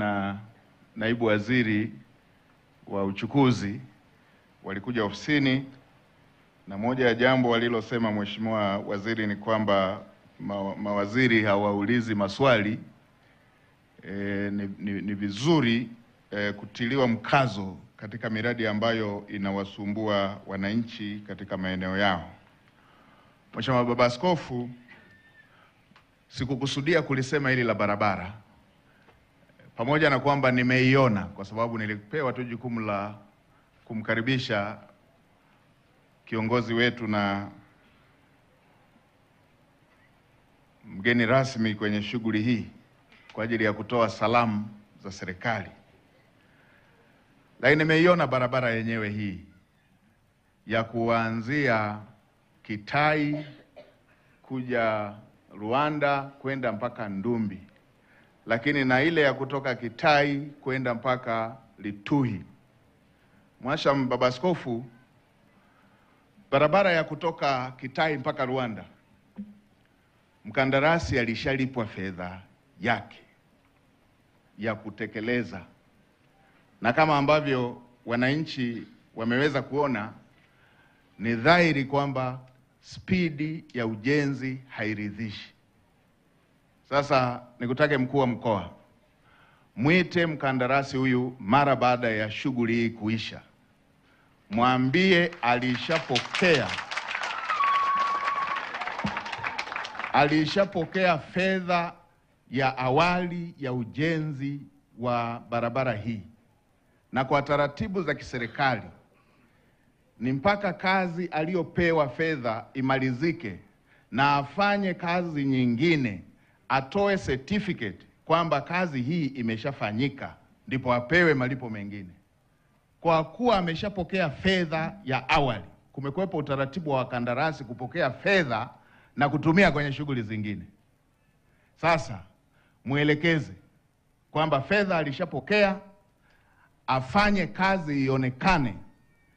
na naibu waziri wa uchukuzi walikuja ofisini, na moja ya jambo walilosema Mheshimiwa Waziri ni kwamba mawaziri hawaulizi maswali. Ni vizuri kutiliwa mkazo katika miradi ambayo inawasumbua wananchi katika maeneo yao. Mheshimiwa Baba Askofu, sikukusudia kulisema hili la barabara, pamoja na kwamba nimeiona kwa sababu nilipewa tu jukumu la kumkaribisha kiongozi wetu na mgeni rasmi kwenye shughuli hii kwa ajili ya kutoa salamu za serikali. Lakini nimeiona barabara yenyewe hii ya kuanzia Kitai kuja Rwanda kwenda mpaka Ndumbi, lakini na ile ya kutoka Kitai kwenda mpaka Lituhi. Mhashamu Baba Askofu, barabara ya kutoka Kitai mpaka Rwanda, mkandarasi alishalipwa fedha yake ya kutekeleza, na kama ambavyo wananchi wameweza kuona, ni dhahiri kwamba spidi ya ujenzi hairidhishi. Sasa nikutake mkuu wa mkoa, mwite mkandarasi huyu mara baada ya shughuli hii kuisha, mwambie alishapokea fedha ya awali ya ujenzi wa barabara hii, na kwa taratibu za kiserikali ni mpaka kazi aliyopewa fedha imalizike na afanye kazi nyingine, atoe certificate kwamba kazi hii imeshafanyika, ndipo apewe malipo mengine. Kwa kuwa ameshapokea fedha ya awali, kumekuwepo utaratibu wa wakandarasi kupokea fedha na kutumia kwenye shughuli zingine. Sasa muelekeze kwamba fedha alishapokea, afanye kazi ionekane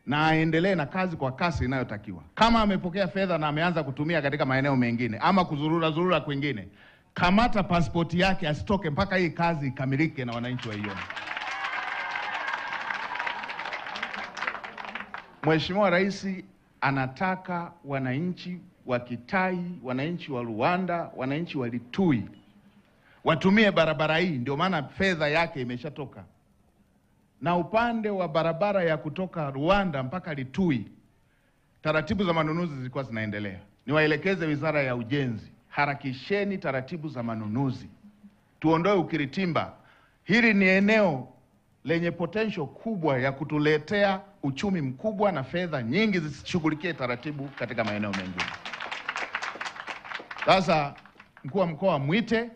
na aendelee na kazi kwa kasi inayotakiwa. Kama amepokea fedha na ameanza kutumia katika maeneo mengine ama kuzurura kwingine, kamata pasipoti yake asitoke mpaka hii kazi ikamilike na wananchi waione. Mheshimiwa Rais anataka wananchi wa Kitai, wananchi wa Rwanda, wananchi wa Lituhi watumie barabara hii, ndio maana fedha yake imeshatoka. Na upande wa barabara ya kutoka Rwanda mpaka Lituhi, taratibu za manunuzi zilikuwa zinaendelea. Niwaelekeze Wizara ya Ujenzi, harakisheni taratibu za manunuzi, tuondoe ukiritimba. Hili ni eneo lenye potential kubwa ya kutuletea uchumi mkubwa na fedha nyingi zisishughulikie taratibu katika maeneo mengine. Sasa mkuu wa mkoa mwite,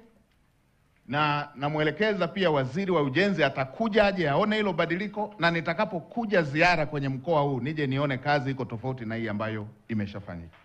na namuelekeza pia waziri wa ujenzi atakuja aje aone hilo badiliko, na nitakapokuja ziara kwenye mkoa huu nije nione kazi iko tofauti na hii ambayo imeshafanyika.